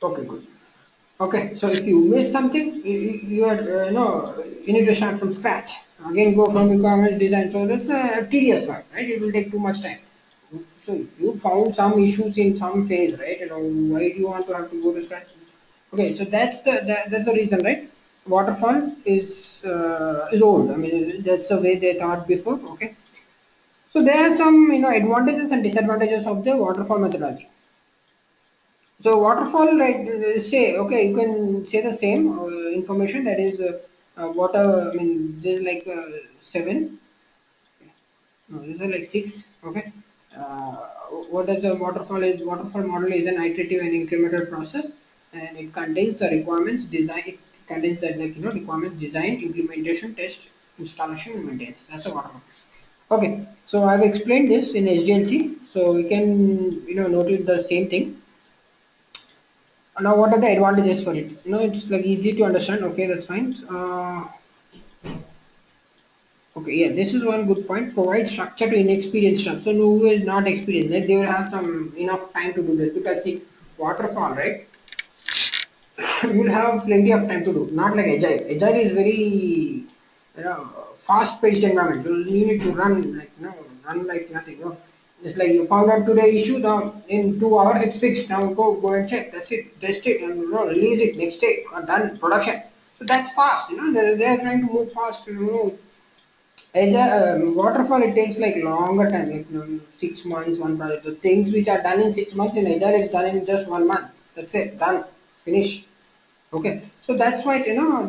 Okay, good. Okay, so if you miss something, you are you need to start from scratch. Again, go from requirements design. So that's a tedious work, right? It will take too much time. So if you found some issues in some phase, right? Why do you want to have to go to scratch? Okay, so that's the reason, right? Waterfall is old. I mean, that's the way they thought before. Okay, so there are some advantages and disadvantages of the waterfall methodology. So waterfall, right? Say okay, you can say the same information that is water. I mean, this is like 7. No, this is like 6. Okay. Uh, what does a waterfall is? Waterfall model is an iterative and incremental process, and it contains the requirements design. It contains that requirements design, implementation, test, installation, and maintenance. That's a waterfall. Okay. So I've explained this in Hdlc, so we can note the same thing. Now, what are the advantages for it? It's like easy to understand. Okay, that's fine. Okay, yeah, this is one good point. Provide structure to inexperienced staff. So, who is not experienced, like they will have some enough time to do this because see, waterfall, right? You will have plenty of time to do. Not like agile. Agile is very, fast-paced environment. You need to run like nothing. It's like you found out today issue. Now in 2 hours it's fixed. Now go and check. That's it. Test it and release it next day. Done production. So that's fast. They're trying to move fast. Agile, waterfall it takes like longer time, like 6 months, one project. The things which are done in 6 months in agile is done in just 1 month. That's it. Done. Finish. Okay, so that's why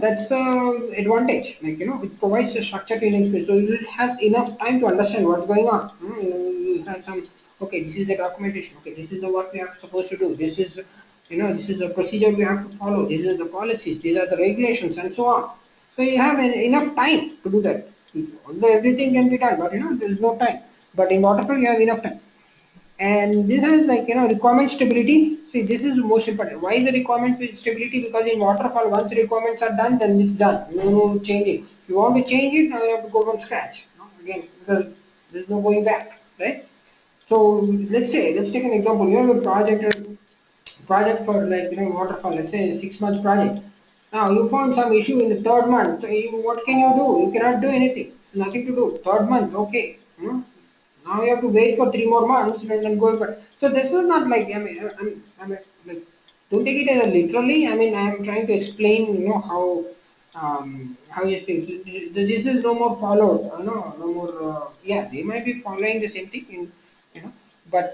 that's the advantage. Like it provides a structure to an so it has enough time to understand what's going on. You have some. Okay, this is the documentation. Okay, this is the work we are supposed to do. This is the procedure we have to follow. These are the policies. These are the regulations, and so on. So you have enough time to do that. Although everything can be done, but there is no time. But in waterfall, you have enough time. And this is like requirement stability. See, this is most important. Why the requirement stability? Because in waterfall, once the requirements are done, then it's done. No changing. If you want to change it, now you have to go from scratch. Again, because there's no going back, right? So let's take an example. You have a project for like waterfall. Let's say a 6 month project. Now you found some issue in the third month. So what can you do? You cannot do anything. There's nothing to do. Third month, okay. Now you have to wait for 3 more months and then go back. So this is not like I'm like don't take it as a literally. I mean I'm trying to explain how these things. This is no more followed. No more. Yeah, they might be following the same thing but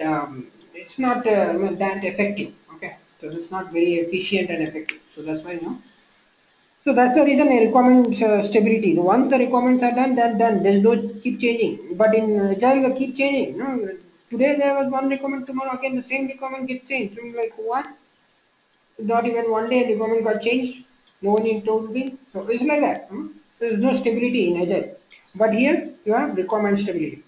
it's not that effective. Okay, so it's not very efficient and effective. So that's why so that's the reason a requirement stability. Once the requirements are done, then done. There's no keep changing. But in agile, they keep changing. Today there was one requirement, tomorrow again the same requirement gets changed. So I'm like what? Not even one day requirement got changed. No one told me. So it's like that. There's no stability in agile. But here you have requirement stability.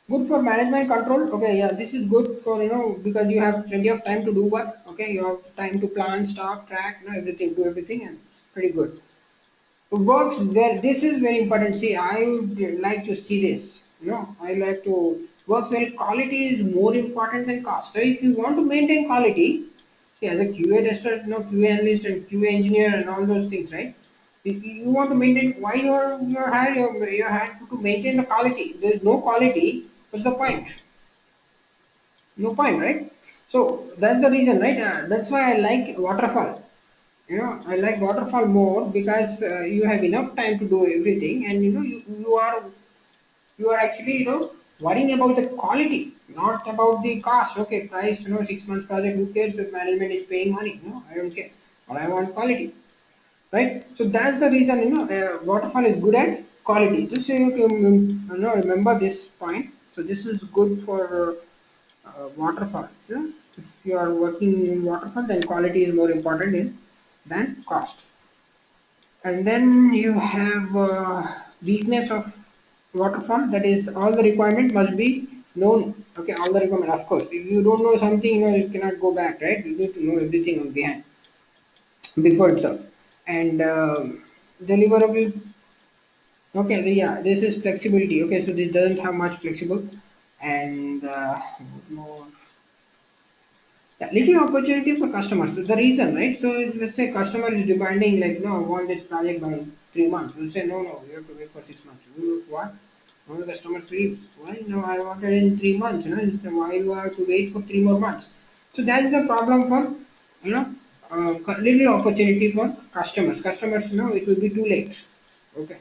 Good for management control. Okay, yeah, this is good for because you have plenty of time to do work. Okay, you have time to plan, stop, track, everything, do everything, and it's pretty good. Works well. This is very important. See, I would like to see this. I like to works well. Quality is more important than cost. So if you want to maintain quality, see, as a QA tester, QA analyst and QA engineer and all those things, right? If you want to maintain, why you're hired, you're hired to maintain the quality. There is no quality. What's the point? No point, right? So that's the reason, right? That's why I like waterfall. I like waterfall more because you have enough time to do everything, and you are actually worrying about the quality, not about the cost. Okay, price. 6 months project. Who cares if management is paying money? No, I don't care. But I want quality, right? So that's the reason waterfall is good at quality. Just so you can remember this point. So this is good for waterfall. If you are working in waterfall, then quality is more important than cost. And then you have weakness of waterfall. That is, all the requirement must be known. Okay, all the requirement. Of course, if you don't know something, you cannot go back, right? You need to know everything on behind before itself. And deliverable. Okay, yeah, this is flexibility. Okay, so this doesn't have much flexible, and more. Yeah, little opportunity for customers. So the reason, right? So let's say customer is demanding like, no, I want this project by 3 months. We say, no, no, you have to wait for 6 months. What? No, the customer leaves. Why? No, I wanted in 3 months. Why do I have to wait for 3 more months? So that's the problem for, you know, little opportunity for customers. Customers, it will be too late. Okay.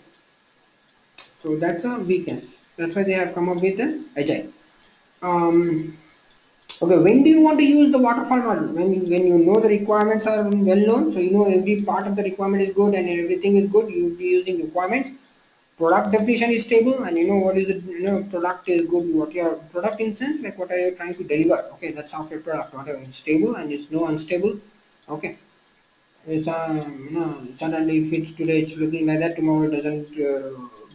So that's a weakness. That's why they have come up with the agile. Um, Okay, when do you want to use the waterfall model? When you know the requirements are well known, so you know every part of the requirement is good and everything is good. You will be using requirements. Product definition is stable, and you know what is it. Product is good. What your product in sense, like what are you trying to deliver? Okay, that's software product. Whatever it's stable and it's no unstable. Okay, it's suddenly if it's today it's looking like that, tomorrow it doesn't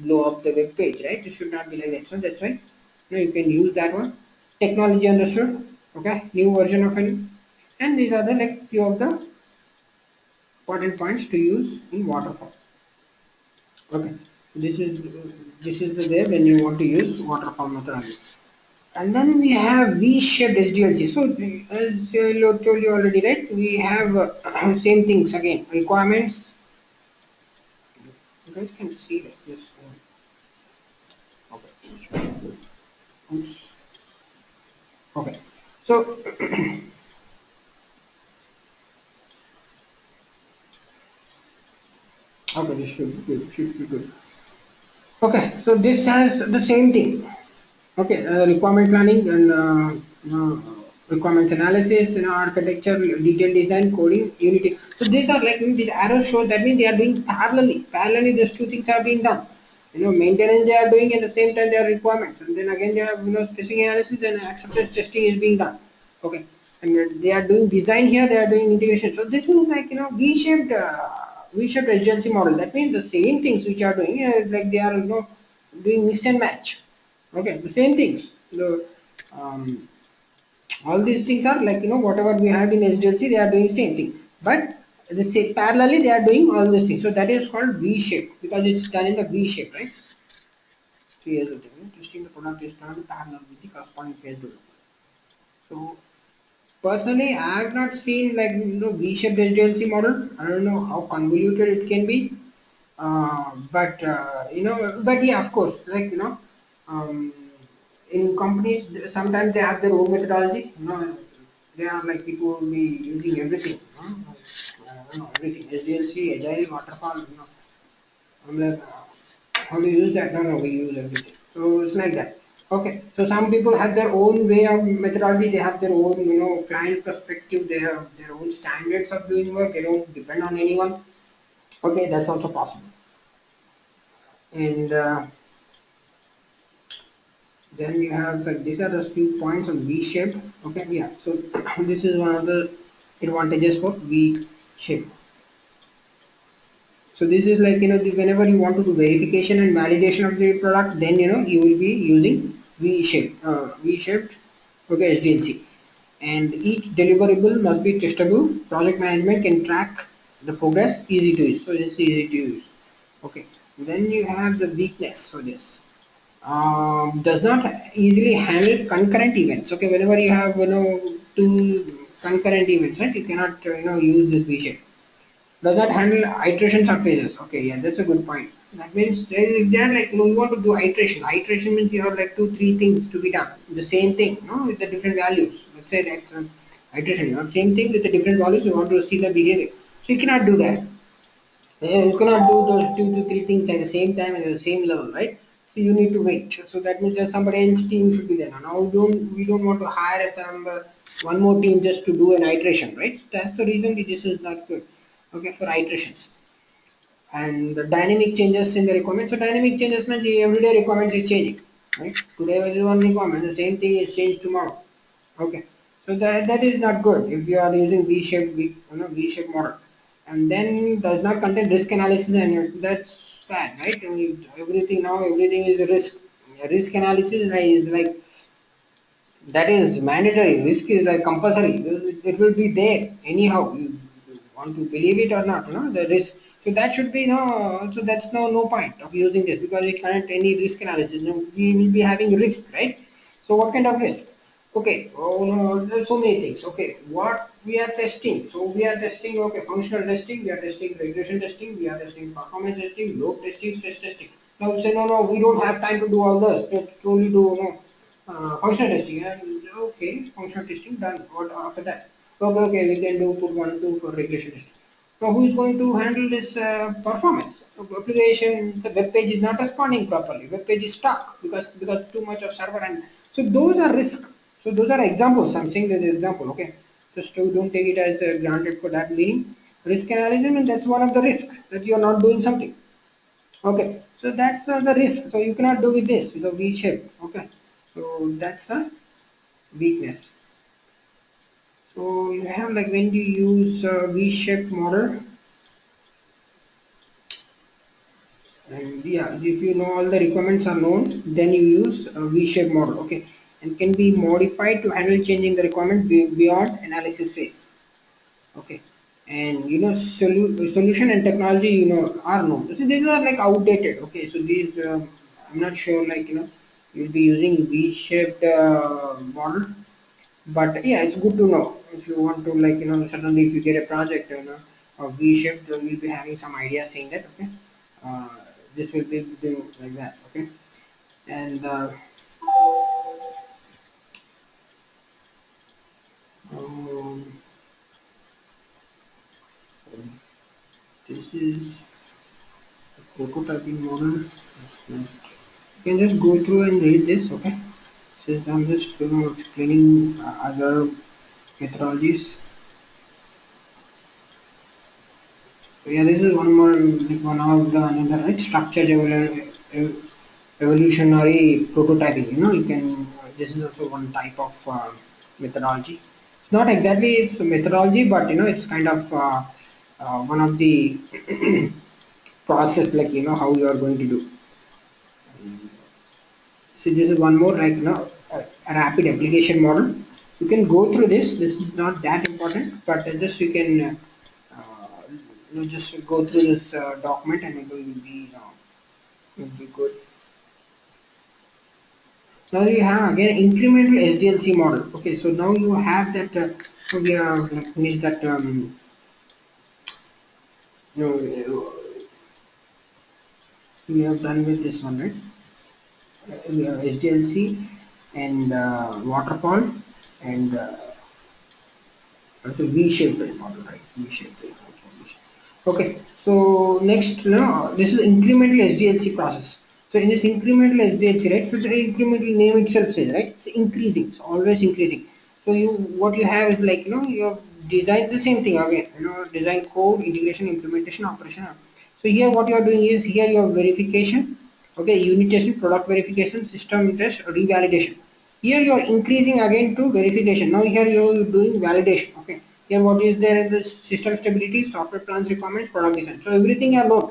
blow up the web page, right? It should not be like that. So that's why you can use that one. Technology understood. Okay, new version of it, and these are the like few of the important points to use in waterfall. Okay, this is the there when you want to use waterfall methodology. And then we have V-shaped SDLC. So as I told you already, right? We have same things again. Requirements. You guys can see like this. Okay. Oops. Okay. So okay, this should be good. Should be good. Okay. So this has the same thing. Okay, requirement planning and requirements analysis, architecture, detailed design, coding, unity. So these are like these arrows show that means they are doing parallelly. Parallelly, these two things are being done. Maintenance they are doing at the same time their requirements, and then again they have specific analysis and acceptance testing is being done. Okay, and they are doing design here. They are doing integration. So this is like V-shaped V-shaped agency model. That means the same things which are doing like they are doing mix and match. Okay, the same things. Um, all these things are like whatever we have in Sdlc, they are doing same thing. But the same parallelly they are doing all these things. So that is called V shape because it's done in the V shape, right? 3 years of time. Testing the product is done parallel with the corresponding phase development. So personally, I have not seen like V-shaped Sdlc model. I don't know how convoluted it can be. But yeah, of course, like um, in companies sometimes they have their own methodology. They are like people will be using everything. Everything SDLC, Agile, Waterfall. I'm like, how do you use that? No, we use everything. So it's like that. Okay, so some people have their own way of methodology. They have their own, client perspective. They have their own standards of doing work. They don't depend on anyone. Okay, that's also possible. And then you have like these are the few points on V shape. Okay, yeah. So this is one of the advantages for V shape. So this is like whenever you want to do verification and validation of the product, then you will be using V shape, V shaped okay SDLC, and each deliverable must be testable. Project management can track the progress, easy to use. So it's easy to use. Okay, then you have the weakness for this. Does not easily handle concurrent events. Okay, whenever you have two concurrent events, right? You cannot use this V shape. Does not handle iterations or phases. Okay, yeah, that's a good point. That means if they are like you want to do iteration. Iteration means you have like 2, 3 things to be done. The same thing, with the different values. Let's say that iteration, same thing with the different values. You want to see the behavior. So you cannot do that. You cannot do those 2 to 3 things at the same time and at the same level, right? So you need to wait. So that means that somebody else team should be there. Now we don't want to hire some one more team just to do an iteration, right? That's the reason this is not good. Okay, for iterations and the dynamic changes in the requirement. So dynamic changes means the everyday requirements is changing, right? Today is one requirement, the same thing is changed tomorrow. Okay, so that is not good if you are using V-shaped V-shaped model, and then does not contain risk analysis, and that's bad, right? Everything is a risk. Risk analysis is like that is mandatory. Risk is like compulsory. It will be there anyhow. You want to believe it or not, the risk. So that should be no. So that's no point of using this because it cannot any risk analysis. We will be having risk, right? So what kind of risk? Okay, oh no, there's so many things. Okay, what we are testing? So we are testing, okay, functional testing, we are testing regression testing, we are testing performance testing, load testing, stress testing. Now we say, no, no, we don't have time to do all this. Let's only do, functional testing. And okay, functional testing done. What after that? Okay, okay, we can do put 1, 2 for regression testing. Now who is going to handle this performance? So application, the web page is not responding properly. Web page is stuck because too much of server, and so those are risk. So those are examples. I'm saying that example. Okay, just don't take it as granted for that meaning. Risk analysis, and that's one of the risks that you are not doing something. Okay, so that's the risk. So you cannot do with this with a V shape. Okay, so that's a weakness. So you have like when you use V-shaped model. And yeah, if you know all the requirements are known, then you use a V-shaped model, okay, and can be modified to handle changing the requirement beyond analysis phase, okay. And solution and technology, are known. So these are like outdated, okay. So these, I'm not sure, like you'll be using V-shaped model, but yeah, it's good to know if you want to, like suddenly if you get a project, of V-shaped, you'll be having some idea saying that, okay, uh, this will be doing like that, okay. And um, so this is the prototyping model. You can just go through and read this, okay. Since I'm just explaining other methodologies. So yeah, this is one more, like one of the another, right, structured evolutionary prototyping. You can, this is also one type of methodology. It's not exactly it's a methodology, but it's kind of one of the process, like how you are going to do. So this is one more, like a rapid application model. You can go through this. This is not that important, but just you can just go through this document, and it will be good. Now you have again incremental Sdlc model. Okay, so now you have that. So we have like, finished that. You know, we have done with this one, right? We have Hdlc and waterfall and also V-shaped model, right? V-shaped model. Okay, so next, this is incremental Hdlc process. So in this incremental Hdlc, right? So the incremental name itself says, right? It's increasing. It's always increasing. So what you have is like you have designed the same thing again. Design code, integration, implementation, operation. So here what you are doing is here your verification. Okay, unit testing, product verification, system test, revalidation. Here you are increasing again to verification. Now here you are doing validation. Okay. Here what is there in the system stability, software plans requirements, product design. So everything are known.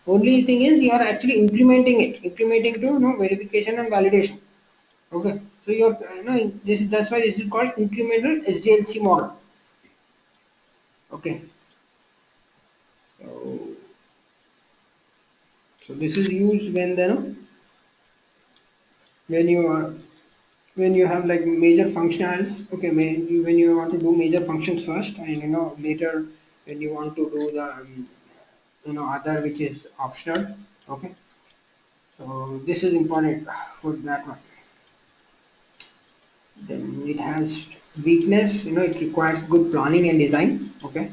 Only thing is you are actually implementing to verification and validation. Okay. So you're that's why this is called incremental Sdlc model. Okay. So this is used when when you are when you have like major functionals. Okay, when you want to do major functions first, and later when you want to do the other, which is optional. Okay, so this is important for that one. Then it has weakness, it requires good planning and design. Okay,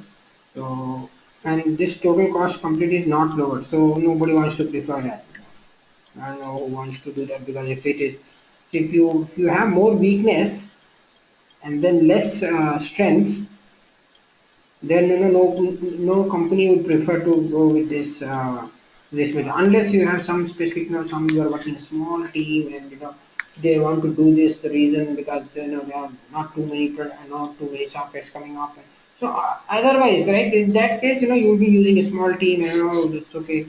so and this total cost complete is not lower, so nobody wants to prefer that. I don't know who wants to do that, because if it is, so if you have more weakness and then less strengths, then no company would prefer to go with this method, unless you have some specific, some you are working a small team, and they want to do this, the reason because there are not too many not too many softwares coming up. So otherwise, right, in that case, you'll be using a small team, it's okay,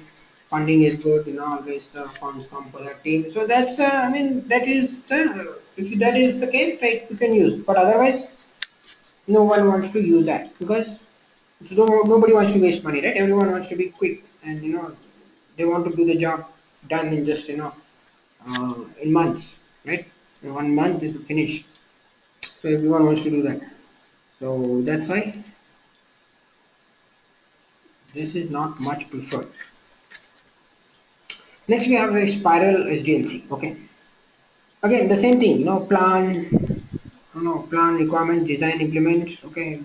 funding is good, always the funds come for that team. So that's I mean, that is if that is the case, right, you can use. But otherwise, no one wants to use that, because nobody wants to waste money, right? Everyone wants to be quick, and they want to do the job done in just in months, right? In 1 month is finished. So everyone wants to do that. So that's why this is not much preferred. Next we have a spiral Sdlc. Okay, again the same thing. Plan, plan, requirement, design, implement. Okay,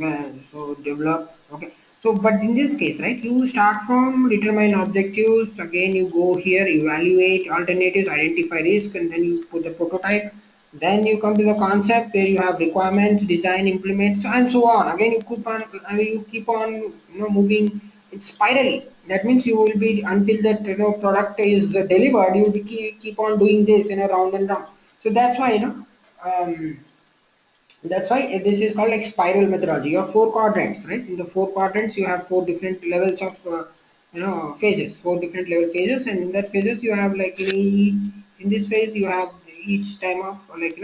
so develop. Okay, so but in this case, right, you start from determine objectives. Again, you go here, evaluate alternatives, identify risk, and then you put the prototype. Then you come to the concept where you have requirements, design, implement, and so on. Again, you keep on, you keep on, moving. It's spirally. That means you will be until that product is delivered. You will be keep on doing this round and round. So that's why um, that's why this is called like spiral methodology. You have four quadrants, right? In the four quadrants, you have four different levels of phases, four different level phases, and in that phases you have like in this phase you have each time of like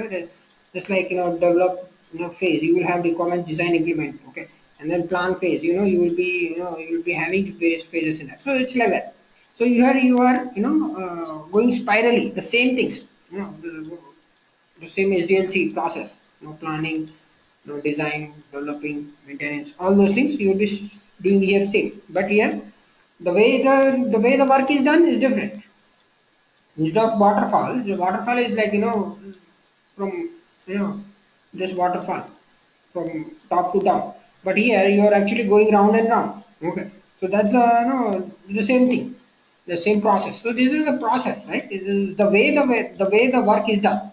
just like develop phase. You will have requirements, design, implement, okay, and then plan phase. You will be you will be having various phases in that. So it's like that. So here you are going spirally, the same things. The same Hdlc process, planning, design, developing, maintenance, all those things you will be doing here same. But here, the way the work is done is different. Instead of waterfall, the waterfall is like from just waterfall from top to down. But here you are actually going round and round. Okay, so that's the same thing, the same process. So this is the process, right? This is the way the work is done.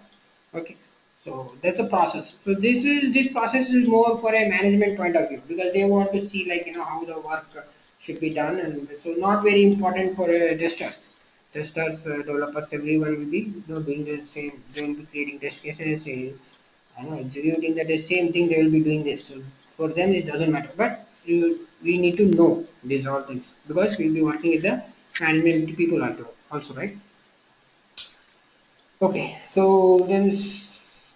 Okay, so that's the process. So this process is more for a management point of view because they want to see like how the work should be done, and so not very important for testers. Testers, developers, everyone will be doing the same. They will be creating test cases, executing the same thing. They will be doing this. So for them it doesn't matter. But we need to know these all things because we'll be working with the management people also, right? Okay, so then,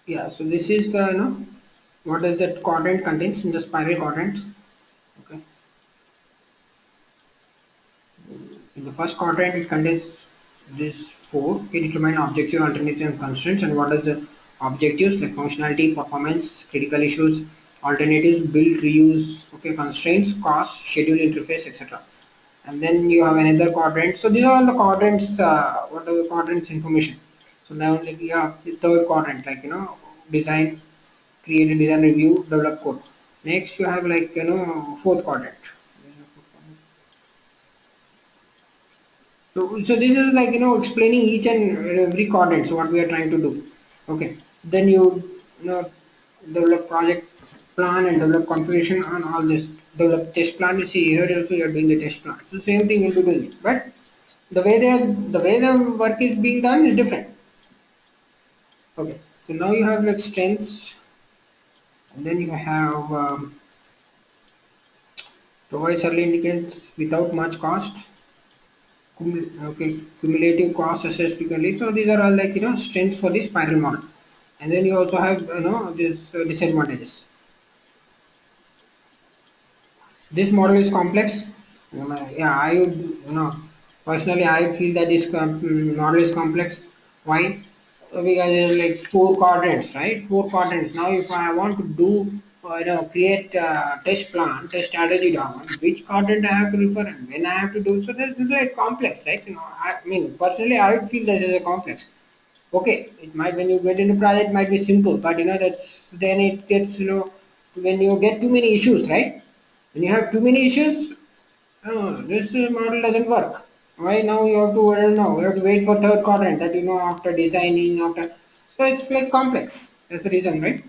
yeah, so this is the, what does that quadrant contains in the spiral quadrant. Okay, in the first quadrant, it contains this four. Okay, determine objective, alternative, and constraints, and what are the objectives like functionality, performance, critical issues, alternatives, build, reuse, okay, constraints, cost, schedule, interface, etc. And then you have another quadrant. So these are all the quadrants. What are the quadrants information? So now like yeah, the third quadrant like design, create a design review, develop code. Next you have like fourth quadrant. So this is like explaining each and every quadrant. So what we are trying to do. Okay. Then you know develop project plan and develop configuration on all this. Develop test plan. You see here also you are doing the test plan. So same thing you'll be doing it. But the way the work is being done is different. Okay. So now you have like strengths, and then you have provides early indicators without much cost. Okay, cumulative cost assessed frequently. So these are all like strengths for the spiral model. And then you also have this disadvantages. This model is complex. Yeah, I would personally I feel that this model is complex. Why? Because there's like four quadrants, right? Four quadrants. Now, if I want to do create test plan, test strategy document, which quadrant I have to refer and when I have to do. So this is like complex, right? I mean personally I would feel this is a complex. Okay, it might when you get into project might be simple, but that's then it gets when you get too many issues, right? When you have too many issues, this model doesn't work. Why now you have to I don't know you have to wait for third quadrant that after designing after so it's like complex. That's the reason, right?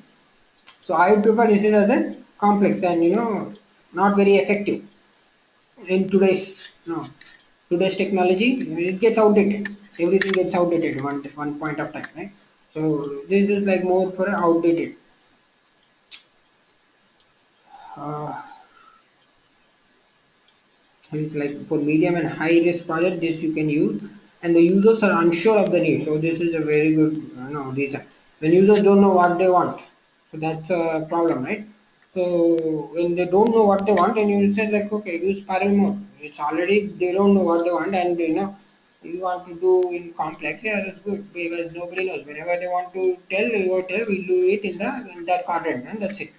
So I would prefer this is as a complex and not very effective in today's technology. It gets outdated. Everything gets outdated one point of time, right? So this is like more for outdated. Uh, it's like for medium and high risk project, this you can use, and the users are unsure of the need. So this is a very good reason. When users don't know what they want, so that's a problem, right? So when they don't know what they want, and you say like, okay, use parallel mode. It's already they don't know what they want, and you want to do in complex, yeah, that's good because nobody knows. Whenever they want to tell, you go tell, we'll do it in that quadrant, and that's it.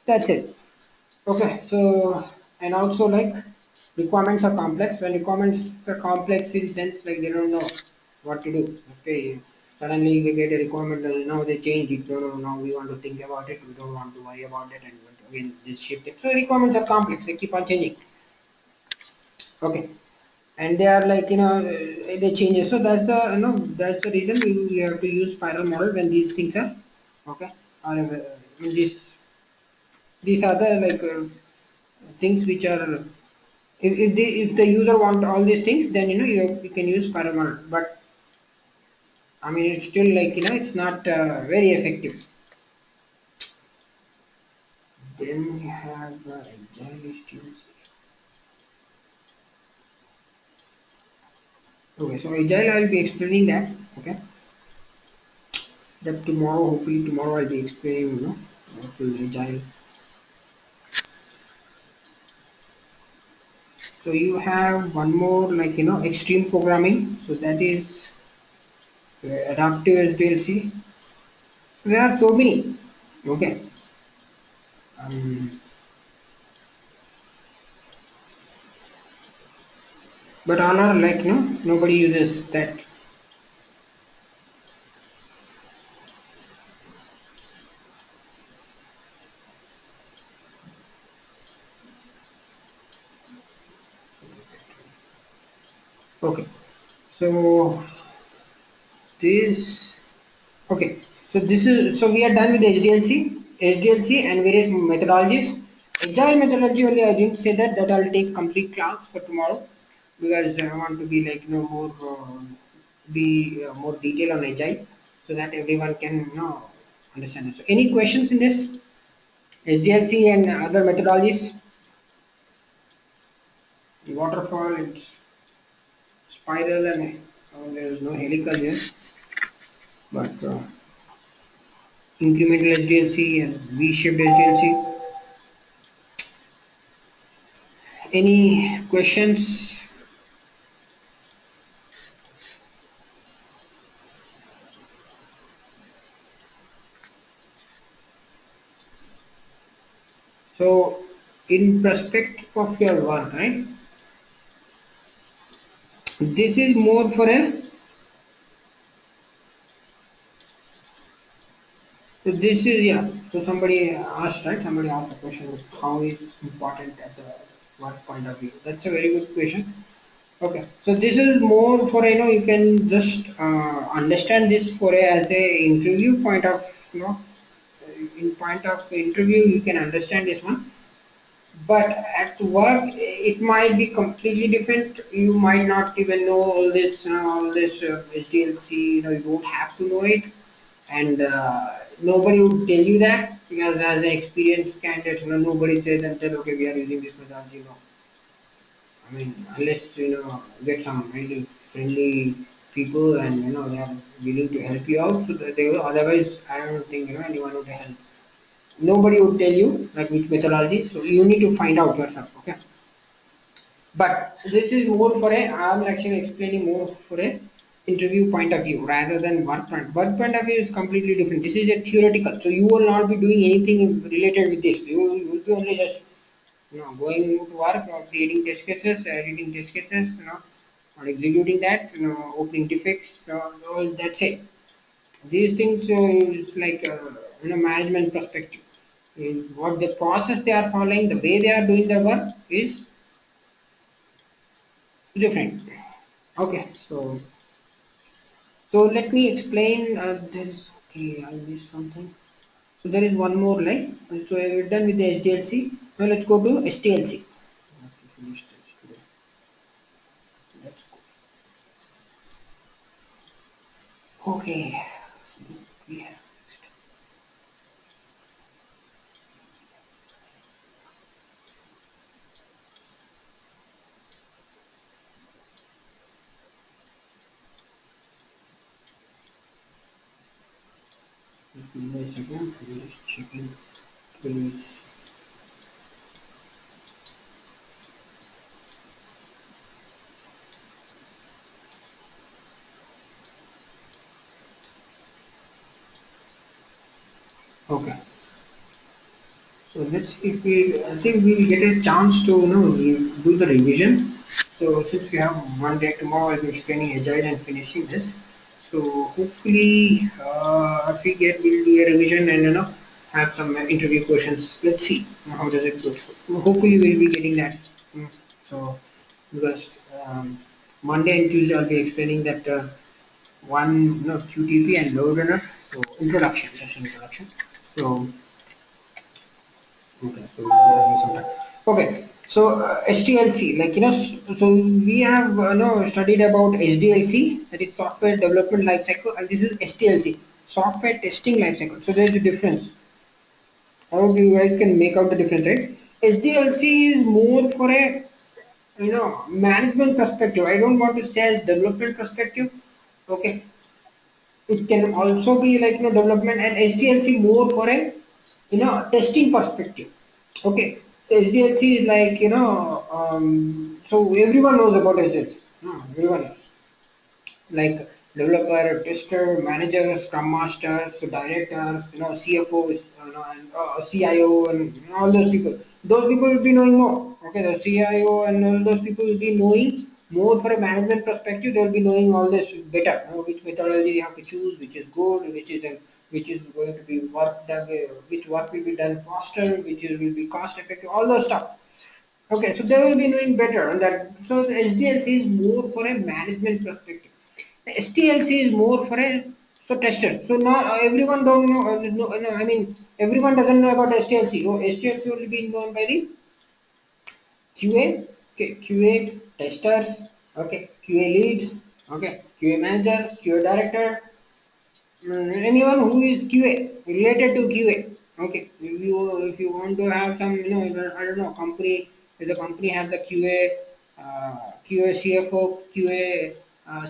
That's it. Okay, so and also like requirements are complex. When requirements are complex in sense like they don't know what to do. Okay, suddenly they get a requirement and now they change it. No, no, now we want to think about it. We don't want to worry about it, and we want to again this shift it. So requirements are complex. They keep on changing. Okay, and they are like they change. So that's the that's the reason we have to use spiral model when these things are okay. Or when these are the like things which are if the user want all these things, then you can use spiral model. But I mean it's still like it's not very effective. Then we have agile skills. Okay, so agile I'll be explaining that. Okay, that tomorrow, hopefully tomorrow I'll be explaining what is agile. So you have one more like extreme programming. So that is adaptive SDLC. So there are so many. Okay. Um, but all are like nobody uses that. Okay. So this okay. So we are done with SDLC and various methodologies. Agile methodology only I didn't say that I'll take complete class for tomorrow because I want to be like more be more detail on agile so that everyone can understand it. So any questions in this SDLC and other methodologies? Waterfall and spiral and there is no helical here, but incremental SDLC and V-shaped SDLC. Any questions? So in perspective of your one, right? This is more for a. So this is So somebody asked, right? Somebody asked a question: how is important at the work point of view? That's a very good question. Okay, so this is more for you can just understand this for a as a interview point of in point of interview you can understand this one, but at work it might be completely different. You might not even know all this Hdlc. You don't have to know it, and nobody would tell you that because as an experienced candidate, nobody says and tell okay we are using this methodology. No, I mean, unless get some really friendly people and they are willing to help you out, so that they will. Otherwise, I don't think anyone would help. Nobody would tell you like which methodology, so you need to find out yourself. Okay, but this is more for a. I'm actually explaining more for a interview point of view rather than work point. Work point of view is completely different. This is a theoretical, so you will not be doing anything related with this. You will be only just going to work or creating test cases, editing test cases, or executing that, opening defects, all that's it. These things is like management perspective. Is what the process they are following, the way they are doing their work is different. Okay, so let me explain. There is okay, I missed something. So there is one more line. So we're done with the SDLC. Now let's go to STLC. I have to finish this today. Let's go. Okay. So we have next. Give me a second. I'm just checking. Please. Okay. So let's if we I think we'll get a chance to do the revision. So since we have one day tomorrow, I'll be explaining agile and finishing this. So hopefully, if we get we'll do a revision and have some interview questions. Let's see how does it go. So hopefully we'll be getting that. So because Monday and Tuesday I'll be explaining that one QTP and load runner. So introduction, just introduction. So okay, so we are having some time. Okay, so Hdlc, like so we have studied about Sdlc, that is software development lifecycle, and this is Hdlc, software testing lifecycle. So there is a difference. I hope you guys can make out the difference, right? Sdlc is more for a management perspective. I don't want to say as development perspective. Okay, it can also be like development, and Hdlc more for a testing perspective. Okay, Sdlc is like so everyone knows about Sdlc. No, everyone knows, like developer, tester, managers, scrum masters, directors, CFOs, and CIO, and all those people. Those people will be knowing more. Okay, the CIO and all those people will be knowing more for a management perspective. They will be knowing all this better. Which methodology you have to choose, which is good, which is going to be work done, which work will be done faster, which will be cost effective. All those stuff. Okay, so they will be knowing better on that. So the SDLC is more for a management perspective. The STLC is more for a tester. So now everyone don't know, I mean everyone doesn't know about STLC. Oh, STLC will be known by the QA, okay, QA testers, okay, QA leads, okay, QA manager, QA director, anyone who is QA related to QA. Okay, if you want to have some I don't know company, if the company has the QA CFO, QA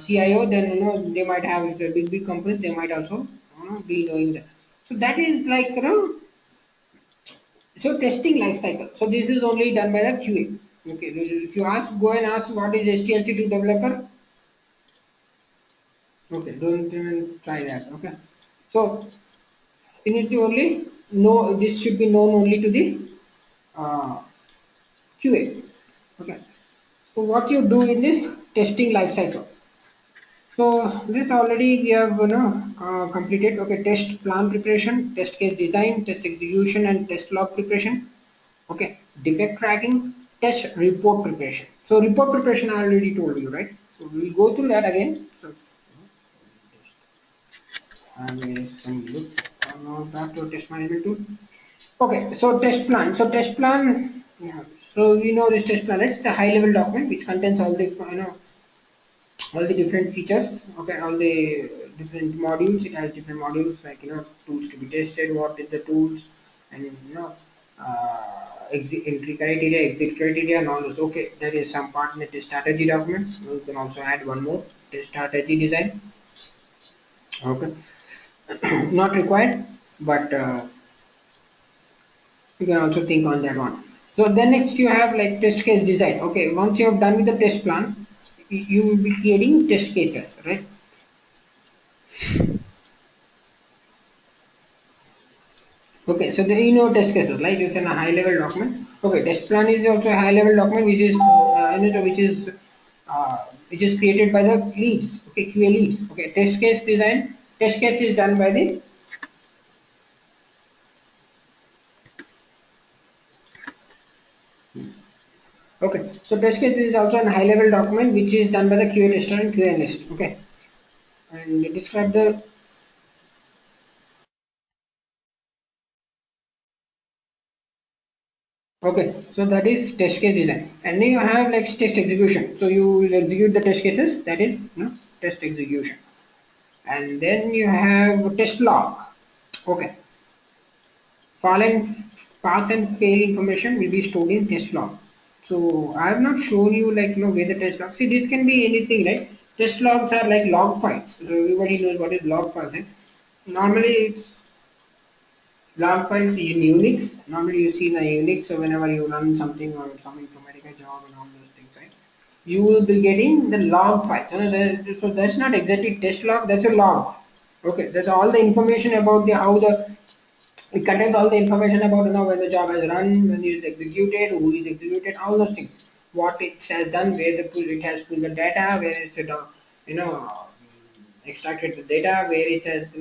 CIO, then they might have, if a big company, they might also be knowing that. So that is like so testing life cycle. So this is only done by the QA. Okay, if you go and ask what is STLC to developer. Okay, don't even try that. Okay, so you need to only know, this should be known only to the uh, QA. Okay. So what you do in this testing life cycle. So this already we have completed. Okay, test plan preparation, test case design, test execution, and test log preparation. Okay, defect tracking, test report preparation. So report preparation I already told you, right? So we'll go through that again. So have some look back to test management tool. Okay, so test plan. So test plan. Yeah. So we know this test plan. It's a high-level document which contains all the all the different features. Okay, all the different modules. It has different modules like tools to be tested. What is the tools, and entry criteria, exit criteria, and all this. Okay, there is some part in the test strategy document. So you can also add one more test strategy design. Okay, not required, but you can also think on that one. So then next you have like test case design. Okay, once you have done with the test plan, you will be creating test cases, right? Okay, so then test cases, like it's in a high level document. Okay, test plan is also a high level document which is which is created by the leads. Okay, QA leads. Okay, test case design. Test case is done by the okay. So test case is also a high level document which is done by the QA tester and QA analyst. Okay, and describe the okay, so that is test case design, and then you have like test execution. So you will execute the test cases. That is test execution, and then you have test log. Okay, fall and pass and fail information will be stored in test log. So I have not shown you like where the test log. See, this can be anything, right? Test logs are like log files. So everybody knows what is log files. Right? Normally it's log files in Unix. Normally you see the Unix, so whenever you run something or some Informatica job and all those things, right? You will be getting the log file. So that's not exactly test log, that's a log. Okay, that's all the information about the how the It contains all the information about when the job has run, when it is executed, who is executed, all those things. What it has done, where it has pulled the data, where it's you know extracted the data, where it has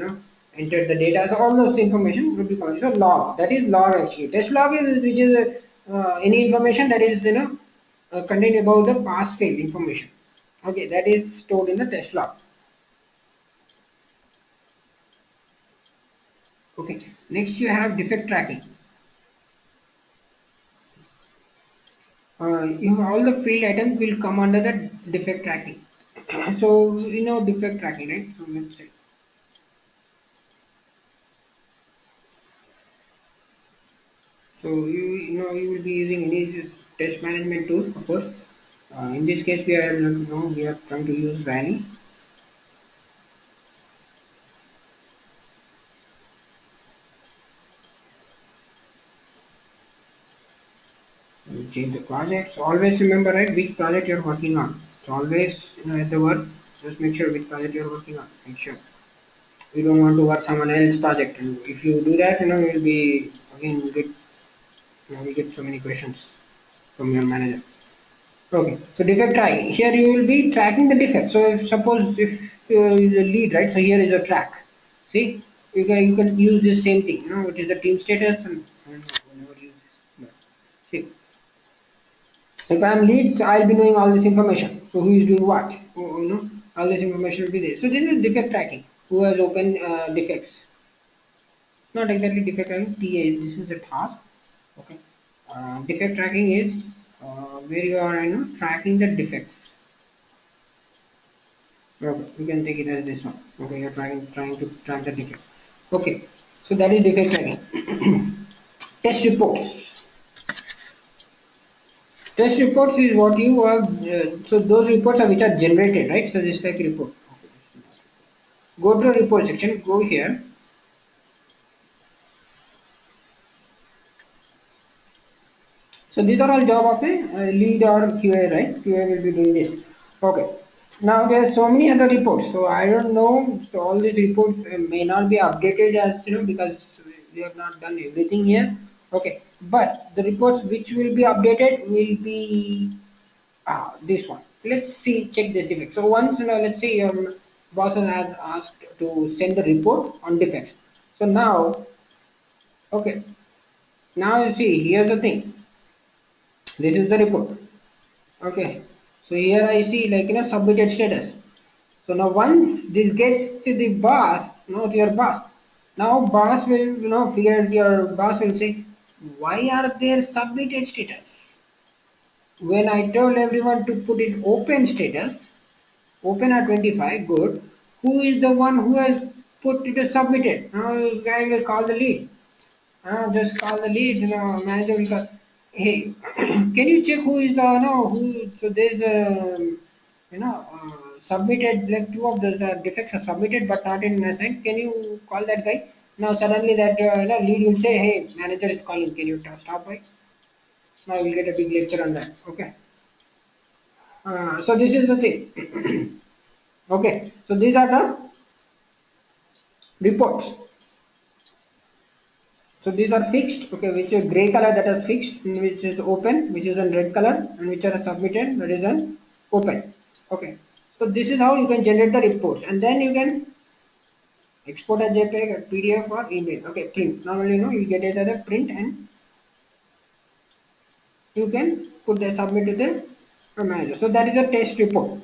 entered the data. So all those information will be called so log. That is log actually. Test log is which is any information that is contained about the pass fail information. Okay, that is stored in the test log. Okay, next you have defect tracking. All the field items will come under the defect tracking. So defect tracking, right? So let's say. So you will be using any test management tool, of course. In this case, we are trying to use Rally. You change the projects. Always remember, right, which project you're working on. So always, at the work, just make sure which project you're working on. Make sure you don't want to work someone else's project. And if you do that, you'll be again you'll get so many questions from your manager. Okay, so defect tracking. Here you will be tracking the defect. So if suppose if the lead, right? So here is a track. See, you can use this same thing. It is the team status, and I don't know, we'll never use this. But see, if I am lead, so I'll be knowing all this information. So who is doing what? All this information will be there. So this is defect tracking. Who has open defects? Not exactly defect tracking. TA. This is a task. Okay. Defect tracking is where you are tracking the defects. Okay, you can take it as this one. Okay, you're trying to track the defect. Okay, so that is defect tracking. Test reports. Test reports is what you have. So those reports are which are generated, right? So this like report. Okay. Go to report section. Go here. So these are all job of a lead or QA, right? QA will be doing this. Okay. Now there are so many other reports. So I don't know. So all these reports may not be updated as because we have not done everything here. Okay. But the reports which will be updated will be this one. Let's see. Check the defects. So once let's say your boss has asked to send the report on defects. So now, okay. Now you see. Here's the thing. This is the report. Okay, so here I see like submitted status. So now once this gets to the boss, to your boss, now boss will figure your boss will say, why are there submitted status? When I told everyone to put it open status, open at 25, good. Who is the one who has put it as submitted? Now this guy will call the lead. Just call the lead, manager will call. Hey, can you check who is the, who, so there's submitted, like two of the defects are submitted but not in assigned. Can you call that guy? Now suddenly that lead will say, hey, manager is calling, can you stop by? Now you'll get a big lecture on that, okay. So this is the thing. Okay, so these are the reports. So these are fixed, okay, which is gray color that is fixed, which is open, which is in red color, and which are submitted, that is an open. Okay. So this is how you can generate the reports, and then you can export a JPEG, PDF, or email. Okay, print. Normally, you get it as a print, and you can put the submit to the manager. So that is a test report.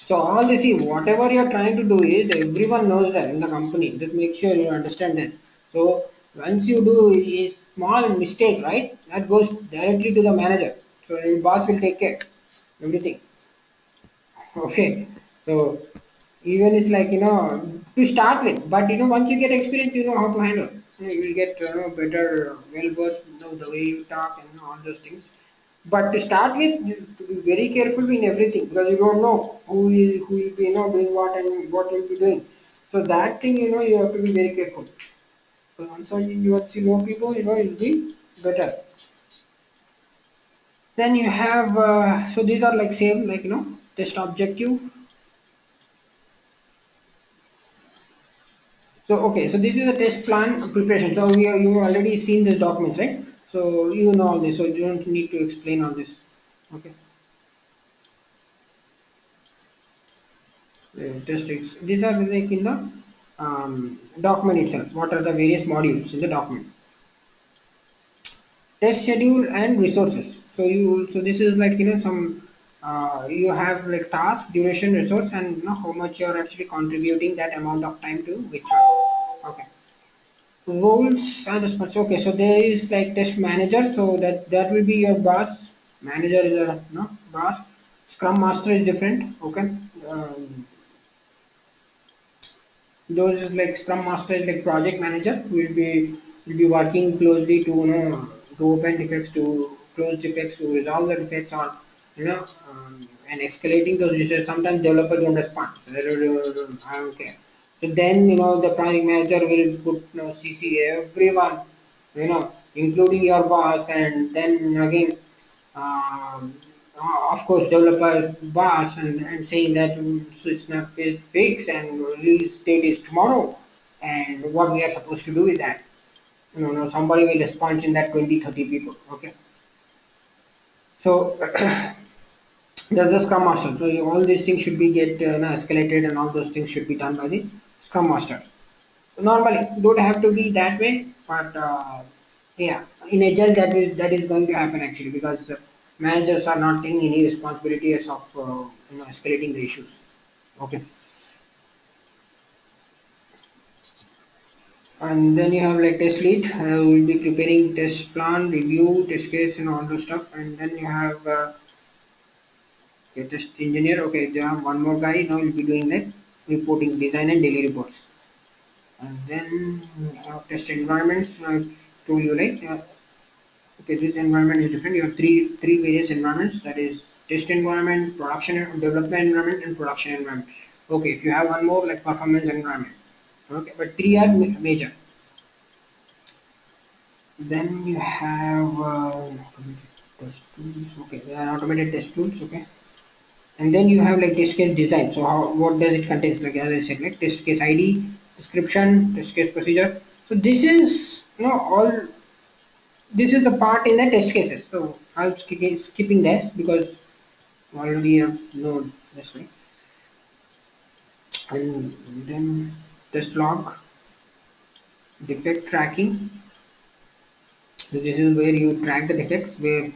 So all this, see, whatever you are trying to do is everyone knows that in the company. Just make sure you understand that. So once you do a small mistake, right, that goes directly to the manager. So your boss will take care everything. Okay. So even it's like to start with, but once you get experience, you know how to handle. You will get better, well versed, the way you talk and all those things. But to start with, you have to be very careful in everything because you don't know who will be doing what and what will be doing. So that thing you have to be very careful. So once you know people, you'll be better. Then you have so these are like same like test objective. So okay, so this is a test plan preparation. So you already seen this documents, right? So you know all this, so you don't need to explain all this. Okay. These are like in the document itself. What are the various modules in the document? Test schedule and resources. So this is like some you have like task, duration, resource, and how much you are actually contributing that amount of time to which one. Okay. Roles and responsibilities. Okay, so there is like test manager, so that will be your boss. Manager is a boss. Scrum master is different. Okay. Um, those is like scrum master is like project manager who will be working closely to to open defects, to close defects, to resolve the defects on and escalating those issues. Sometimes developers don't respond, so I don't care. So then the project manager will put CC everyone, including your boss, and then again um, of course developers boss, and saying that so it's not fixed and release date is tomorrow, and what we are supposed to do with that. No, somebody will respond in that 20-30 people. Okay, so there's the scrum master. So all these things should be get escalated, and all those things should be done by the scrum master. Normally don't have to be that way, but yeah, in agile that is going to happen actually, because managers are not taking any responsibility as of escalating the issues. Okay, and then you have like test lead who will be preparing test plan, review, test case, and all those stuff. And then you have okay, test engineer. Okay, you have one more guy now will be doing that reporting, design, and daily reports. And then you have test environments. I told you, right? Okay, this environment is different. You have three various environments. That is test environment, production development environment, and production environment. Okay, if you have one more like performance environment. Okay, but three are major. Then you have automated test tools. Okay, they are automated test tools. Okay, and then you have like test case design. So what does it contain? Like as I said, like test case ID, description, test case procedure. So this is all. This is the part in the test cases. So I'm skipping this because already have known this way. And then test log, defect tracking. So this is where you track the defects, where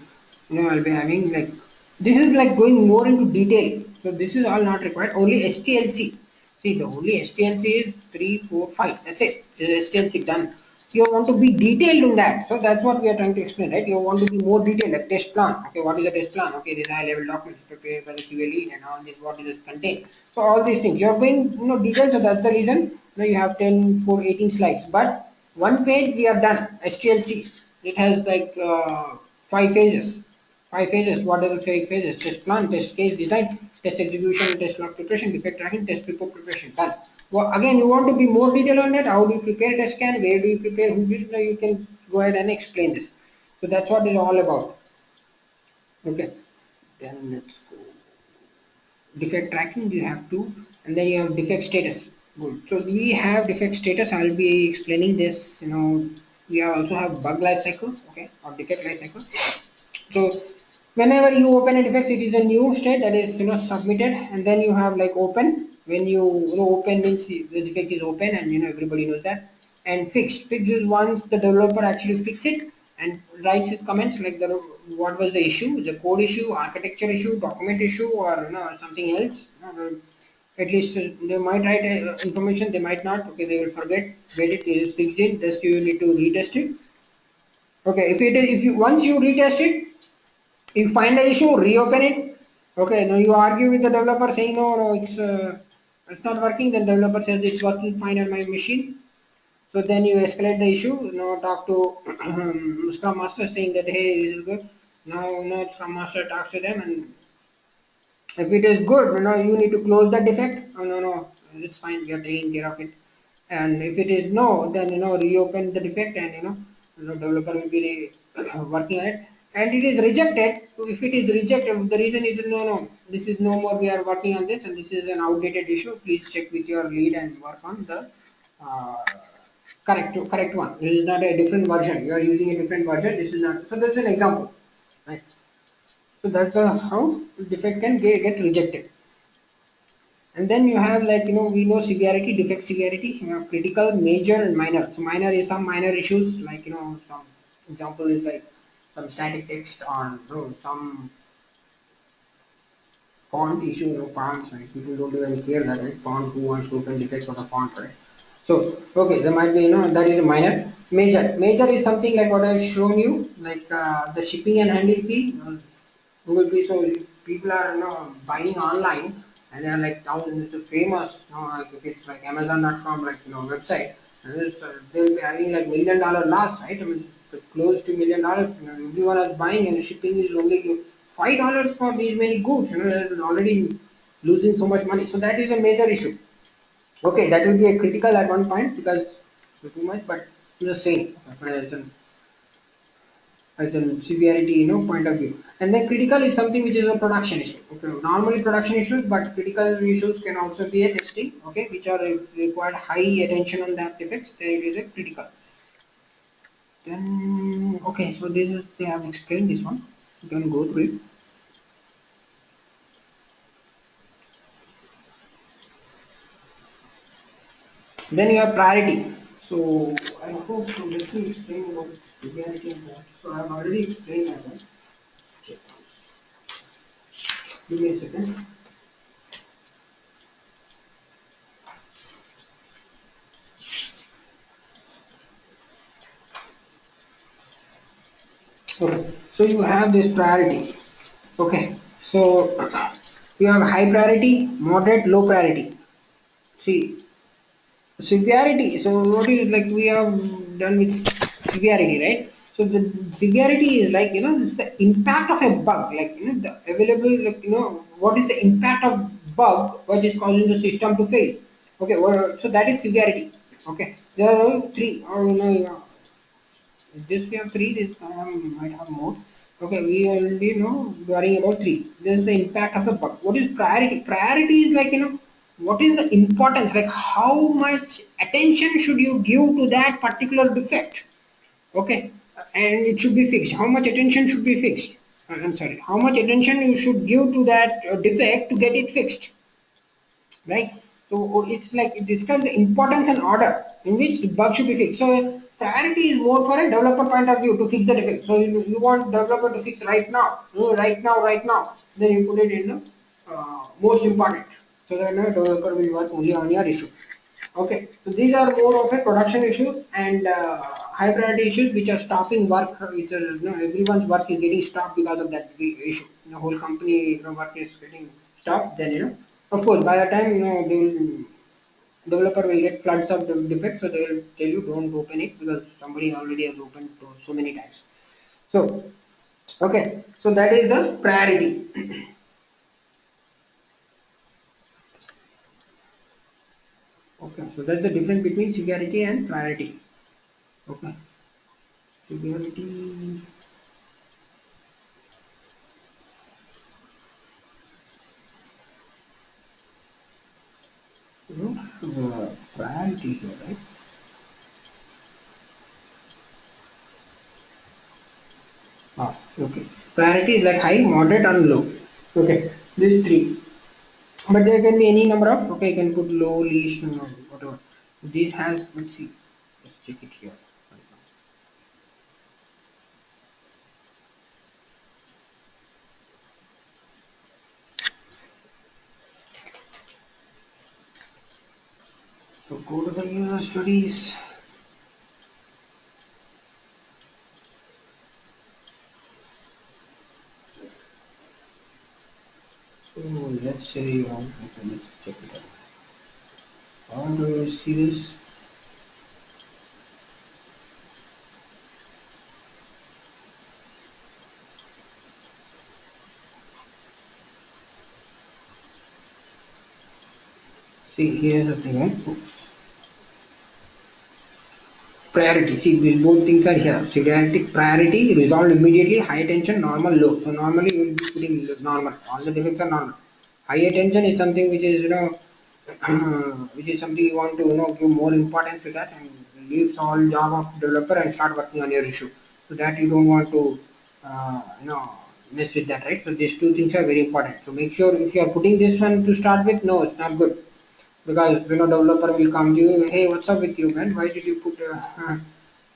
I'll be having like this is like going more into detail. So this is all not required. Only Hdlc. See, the only Hdlc is 3, 4, 5. That's it. This is Hdlc done. You want to be detailed in that. So that's what we are trying to explain, right? You want to be more detailed, like test plan. Okay, what is the test plan? Okay, this high level document prepared by the QA lead and all this. What does it contain? So all these things. You're going detailed. So that's the reason. You have 10, 4, 18 slides. But one page we are done. Hdlc. It has like 5 phases. 5 phases. What are the 5 phases? Test plan, test case design, test execution, test log preparation, defect tracking, test report preparation. Done. Well, again, you want to be more detailed on that. How do you prepare test scan? Where do you prepare? Who will? You can go ahead and explain this. So that's what it's all about. Okay. Then let's go. Defect tracking you have to, and then you have defect status. Good. So we have defect status. I'll be explaining this. We also have bug life cycle. Okay, or defect life cycle. So whenever you open a defect, it is a new state that is submitted, and then you have like open. When you open means the defect is open, and everybody knows that. And fixed. Fixed is once the developer actually fix it and writes his comments like what was the issue, the code issue, architecture issue, document issue, or something else. At least they might write information, they might not. Okay, they will forget. Where it is fixed in, just you need to retest it. Okay, if you once you retest it, you find the issue, reopen it. Okay, now you argue with the developer saying no, it's not working. Then developer says it's working fine on my machine. So then you escalate the issue. Talk to Scrum Master saying that hey, this is good. Now Scrum Master talks to them, and if it is good, you need to close the defect. Oh, no, it's fine. We are taking care of it. And if it is no, then reopen the defect, and developer will be working on it. And it is rejected. If it is rejected, the reason is no, this is no more. We are working on this, and this is an outdated issue. Please check with your lead and work on the uh, correct one. This is not a different version. You are using a different version. This is not. So that's an example, right? So that's how defect can get rejected. And then you have, like, we know severity, defect severity. You have critical, major, and minor. So minor is some minor issues, like, some example is like some static text on, some font issue, fonts, right? People don't even care that, right? Font, who wants to open defect for the font, right? So, okay, there might be, that is a minor. Major is something like what I've shown you, like the shipping and handling fee. Google Pay. So people are, buying online, and they are like thousands. It's famous, like if it's like Amazon.com, like, website, and they'll be having like $1 million loss, right? I mean, it's close to $1 million. Everyone is buying, and shipping is only $5 for these many goods. They're already losing so much money. So that is a major issue. Okay, that will be a critical at one point because it's too much, but the same. As a severity, point of view. And then critical is something which is a production issue. Okay, normally production issues, but critical issues can also be a testing, okay, which are required high attention on that defects. Then it is a critical. Then, okay, so this is, they have explained this one. You can go through it. Then you have priority. So I hope, so let me explain about severity and that. So I have already explained that. Check. Give me a second. Okay, so you have this priority. Okay, so you have high priority, moderate, low priority. See, severity. So what is, like, we have done with severity, right? So the severity is like, this is the impact of a bug, like, the available, like, what is the impact of bug which is causing the system to fail. Okay, well, so that is severity. Okay, there are three, or this we have three, this might have more. Okay, we already know worrying about three. This is the impact of the bug. What is priority? Priority is like, what is the importance, like how much attention should you give to that particular defect. Okay, and it should be fixed. How much attention should be fixed? I'm sorry, how much attention you should give to that defect to get it fixed, right? So it's like it describes the importance and order in which the bug should be fixed. So priority is more for a developer point of view to fix the defect. So you want developer to fix right now, right now. Then you put it in most important. So then developer will work only on your issue. Okay, so these are more of a production issues and high priority issues which are stopping work. Which are, everyone's work is getting stopped because of that issue. The whole company, work is getting stopped. Then, of course, by the time, they will, developer will get floods of the defects, so they will tell you don't open it because somebody already has opened so many times. So, okay, so that is the priority. Okay, so that's the difference between severity and priority. Okay, severity. You don't have a priority here, right? Ah, okay. Priority is like high, moderate, and low. Okay, these three. But there can be any number of, okay, you can put low, least, whatever. This has, let's see, let's check it here. So go to the user studies. So let's say, okay, let's check it out. How do you see this? See, here's the thing, right? Oops. Priority. See, these both things are here. Severity, priority, resolved immediately, high attention, normal, low. So normally you will be putting normal. All the defects are normal. High attention is something which is, which is something you want to give more importance to that, and leaves all job of developer and start working on your issue. So that you don't want to mess with that, right? So these two things are very important. So make sure if you are putting this one to start with, no, it's not good, because developer will come to you, hey, what's up with you, man? Why did you put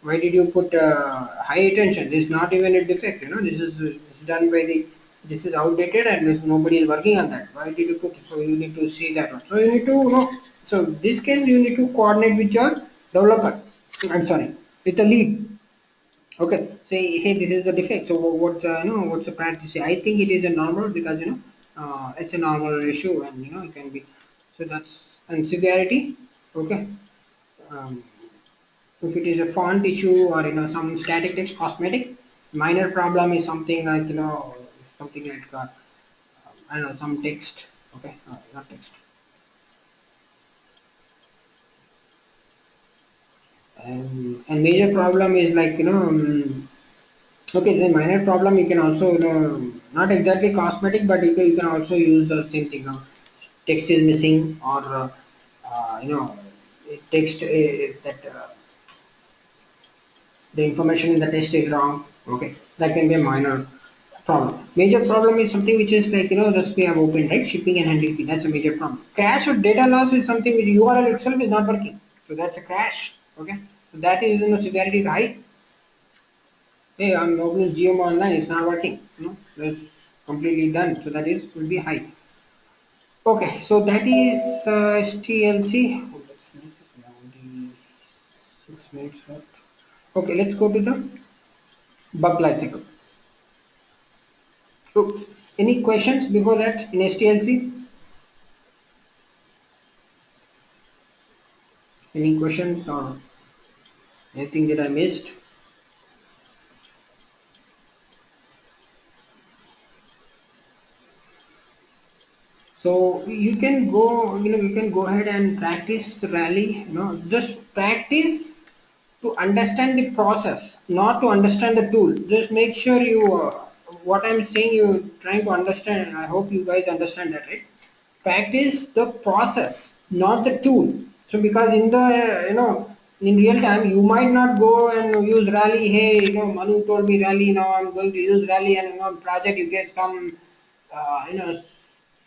why did you put high attention? This is not even a defect, this is it's done by the, this is outdated and nobody is working on that. Why did you put it? So you need to see that one. So you need to so this case you need to coordinate with your developer. I'm sorry, with the lead. Okay, say, hey, this is the defect. So what what's the practice? I think it is a normal, because it's a normal issue, and it can be. So that's, and severity. Okay, um, if it is a font issue or some static text cosmetic, minor problem is something like something like I don't know, some text. Okay, not text. And major problem is like okay, the minor problem you can also not exactly cosmetic, but you can also use the same thing. Text is missing, or text that the information in the text is wrong. Okay, that can be a minor problem. Major problem is something which is like just we have opened, right, shipping and handling fee. That's a major problem. Crash or data loss is something which URL itself is not working. So that's a crash. Okay, so that is severity is high. Hey, I'm opening GM online, it's not working. That's completely done. So that is will be high. Okay, so that is Sdlc. Oh, let's finish this. We have only 6 minutes left. Okay, let's go to the bug life cycle. So, any questions before that in Sdlc? Any questions or anything that I missed? So you can go, you can go ahead and practice rally. Just practice to understand the process, not to understand the tool. Just make sure you, what I'm saying, you trying to understand. And I hope you guys understand that, right? Practice the process, not the tool. So because in the, in real time, you might not go and use Rally. Hey, Manu told me Rally. Now I'm going to use Rally, and project you get some,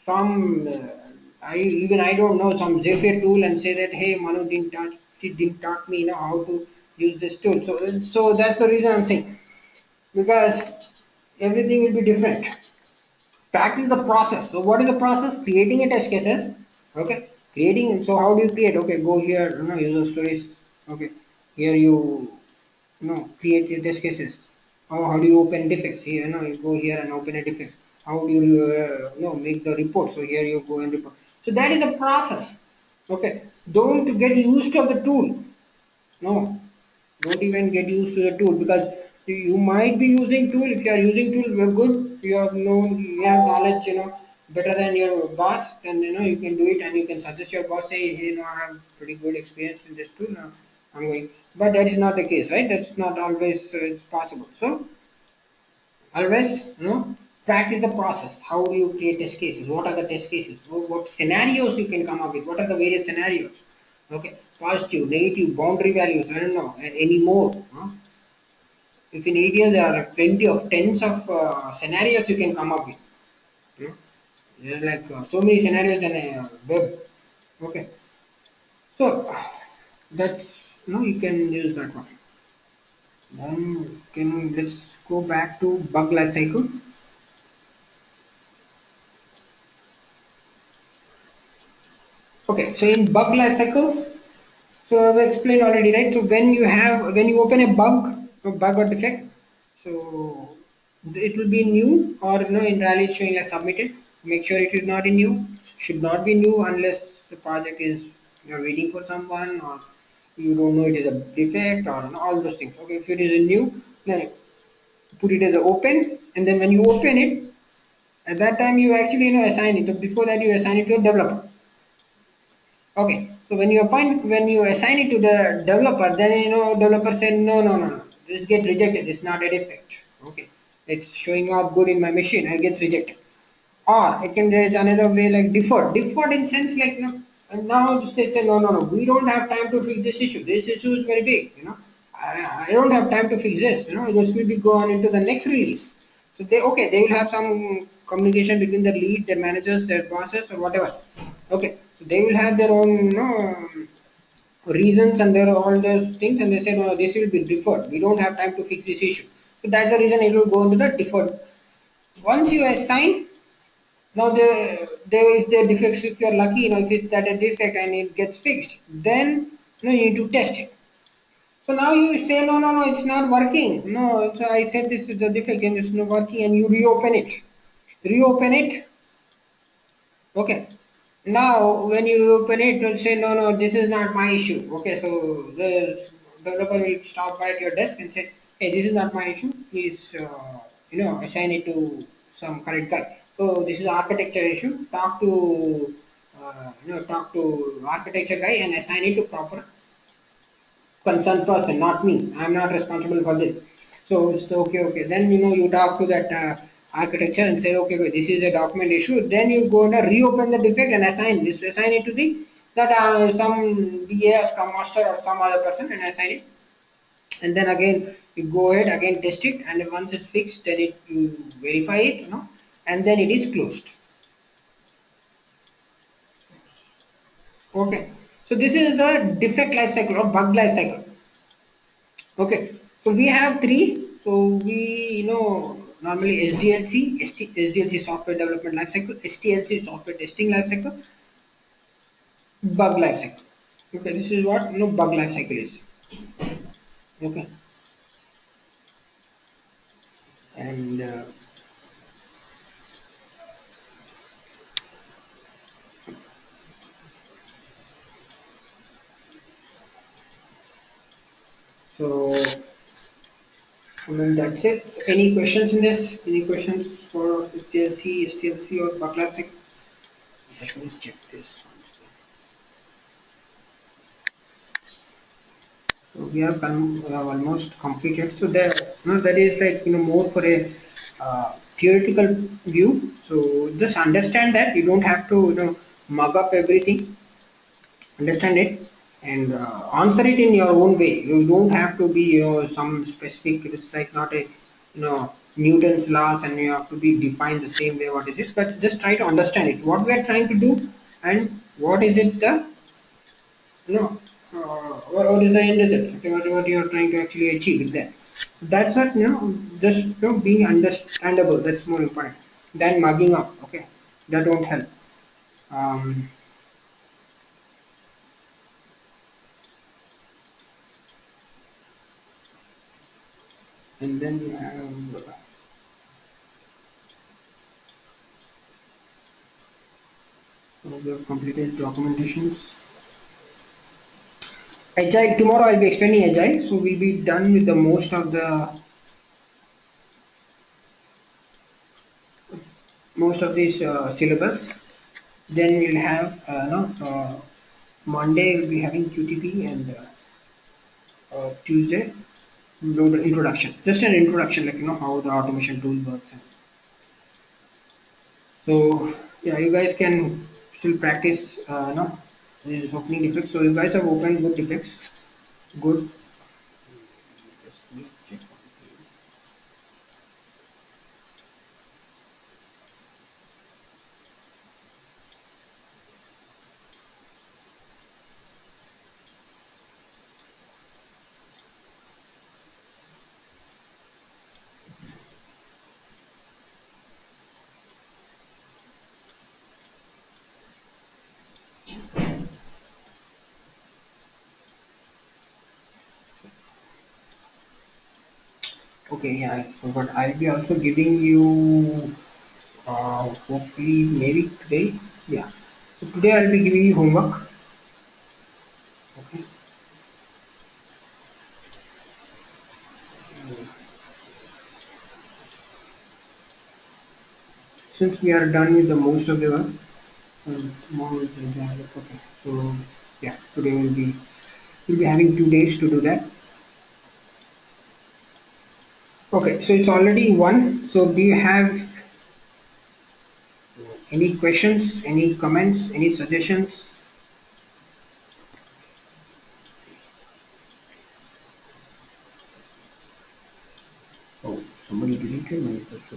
some I don't know, some Zephyr tool, and say that, hey, Manu didn't taught me how to use this tool. So that's the reason I'm saying, because everything will be different. Practice the process. So what is the process? Creating a test cases. Okay, creating. So how do you create? Okay, go here, user stories. Okay, here create your test cases. How do you open defects? Here, you go here and open a defect. How do you make the report? So here you go and report. So that is a process. Okay, don't get used to the tool. No, don't even get used to the tool, because you might be using tool. If you are using tool, you're good. You have knowledge, better than your boss, and you can do it, and you can suggest your boss, say, hey, I have pretty good experience in this tool. Now I'm going, but that is not the case, right? That's not always it's possible. So always, practice the process. How do you create test cases? What are the test cases? What scenarios you can come up with? What are the various scenarios? Okay, positive, negative, boundary values. I don't know, and any more. If in areas there are plenty of tens of scenarios you can come up with. You know? There's like so many scenarios in a web. Okay, so that's you can use that one. Then let's go back to bug life cycle. Okay, so in bug life cycle, so I've explained already, right? So when you open a bug or defect, so it will be new, or in rally it's showing as submitted. Make sure it is not in new. Should not be new unless the project is waiting for someone, or you don't know it is a defect, or all those things. Okay, if it is a new, then put it as a open, and then when you open it, at that time you actually assign it. Before that you assign it to a developer. Okay, so when you assign it to the developer, then developer said no, this get rejected. It's not a defect. Okay, it's showing up good in my machine and gets rejected. Or it can, there is another way like default. Default in sense like And now they say, no, no, no, we don't have time to fix this issue. This issue is very big, I don't have time to fix this, this will be going into the next release. So they will have some communication between the lead, their managers, their bosses, or whatever. Okay, so they will have their own, reasons and there are all those things, and they say, no, this will be deferred. We don't have time to fix this issue. So that's the reason it will go into the deferred. Once you assign, now if the defects, if you're lucky, if it's that a defect and it gets fixed, then you need to test it. So now you say, no, no, no, it's not working. No, so I said this with the defect and it's not working, and you reopen it. Reopen it. Okay. Now when you reopen it, you'll say, no, no, this is not my issue. Okay, so the developer will stop by at your desk and say, hey, this is not my issue. Please, assign it to some correct guy. So this is architecture issue. Talk to architecture guy and assign it to proper concerned person, not me. I'm not responsible for this. So it's okay, okay. Then you talk to that architecture and say, okay, wait, this is a document issue. Then you go and reopen the defect and assign it to the that some BA, Scrum Master, or some other person, and assign it. And then again you go ahead again test it, and once it's fixed, then you verify it, and then it is closed. Okay. So this is the defect life cycle or bug life cycle. Okay, so we have three. So we normally SDLC software development lifecycle, Sdlc software testing lifecycle, bug lifecycle. Okay, this is what bug lifecycle is. Okay, and so that's it. Any questions in this? Any questions for SDLC or bug lifecycle? Let me check this. So we have almost completed. So that is like more for a theoretical view. So just understand that you don't have to mug up everything. Understand it and answer it in your own way. You don't have to be some specific. It's like not a Newton's laws and you have to be defined the same way what it is. But just try to understand it. What we are trying to do and what is it the what is the end result? Okay, what you are trying to actually achieve with that. That's what just being understandable. That's more important than mugging up. Okay, that won't help. Um, and then you have we have completed documentations. Agile tomorrow I'll be explaining agile, so we'll be done with the most of this syllabus. Then we'll have Monday we'll be having QTP and Tuesday introduction. Just an introduction, like how the automation tool works. So yeah, you guys can still practice. This is opening defects. So you guys have opened good defects. Good. Just let me check. Okay, yeah, I forgot. I'll be also giving you hopefully maybe today. Yeah. So today I'll be giving you homework. Okay. Since we are done with the most of the work, tomorrow is the okay. So yeah, today we'll be having 2 days to do that. Okay, so it's already one. So do you have any questions, any comments, any suggestions? deleted my cursor.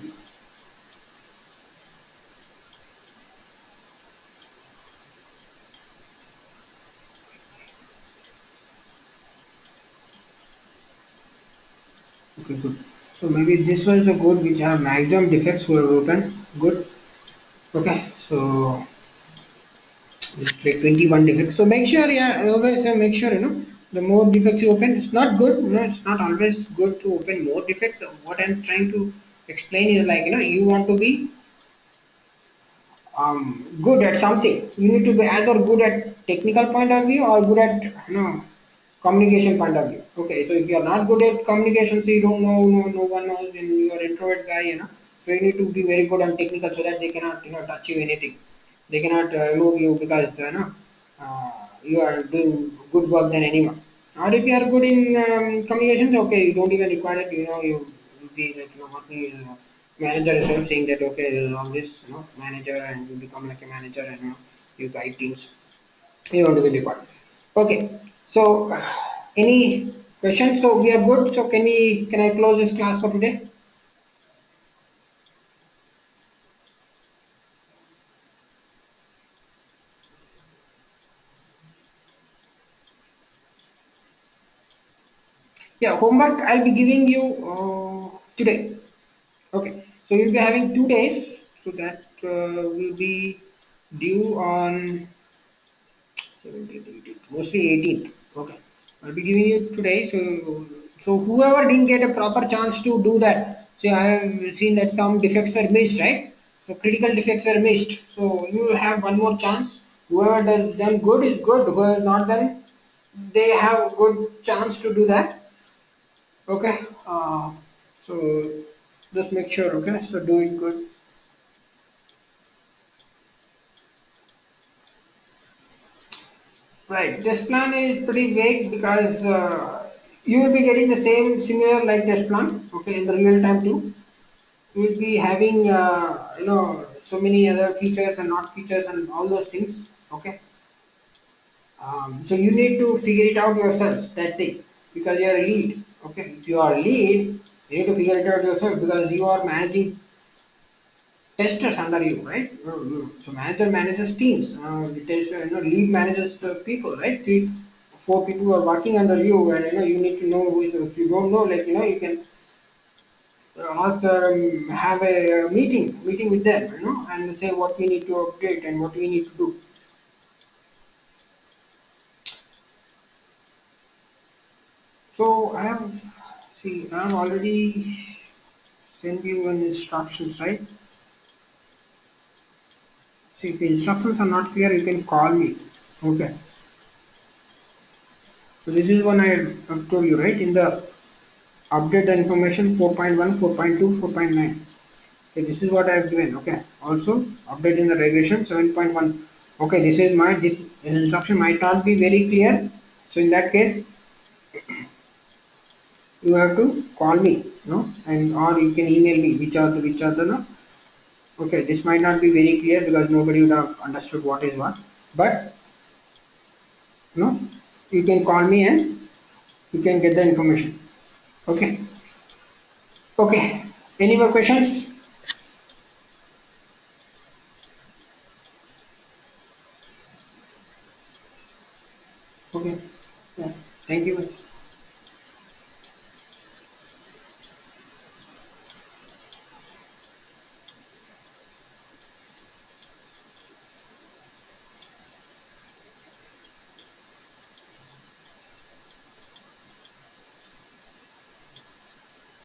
Okay, good. So maybe this was the code which have maximum defects were open. Good. Okay, so it's like 21 defects. So make sure, yeah, always make sure, the more defects you open, it's not good. It's not always good to open more defects. What I'm trying to explain is like, you want to be good at something. You need to be either good at technical point of view or good at, communication point of view. Okay, so if you are not good at communication, so you don't know, no one knows, and you are introvert guy, so you need to be very good on technical so that they cannot, touch you anything. They cannot remove you because, you are doing good work than anyone. Or if you are good in communications, okay, you don't even require it, you be like, working manager is saying that, okay, on this, manager, and you become like a manager, and you guide teams. You don't even require. Okay, so any questions? So we are good. So can I close this class for today? Yeah, homework I'll be giving you today. Okay, so you'll be having 2 days, so that will be due on 17th, 18th, mostly 18th. Okay, I'll be giving you today. So whoever didn't get a proper chance to do that, see, I have seen that some defects were missed, right? So critical defects were missed. So you have one more chance. Whoever does done good is good. Whoever not done, they have good chance to do that. Okay. So just make sure. Okay. So do it good. Right. Test plan is pretty vague because you will be getting the same similar like test plan. Okay, in the real time too. You will be having so many other features and not features and all those things. Okay. So you need to figure it out yourself. That thing, because you are a lead. Okay. If you are a lead, you need to figure it out yourself because you are managing testers under you, right? So manager manages teams. Lead manages the people, right? 4 people who are working under you, and you need to know who is. If you don't know, like you can ask them, have a meeting with them, and say what we need to update and what we need to do. So I have already sent you an instructions, right? See, if the instructions are not clear, you can call me. Okay. So this is one I have told you, right? In the update the information 4.1, 4.2, 4.9. Okay, this is what I have given. Okay. Also update in the regression 7.1. Okay, this instruction might not be very clear. So in that case, you have to call me, and or you can email me which are the no. Okay, this might not be very clear because nobody would have understood what is what. But you can call me and you can get the information. Okay. Okay. Any more questions? Okay. Yeah. Thank you.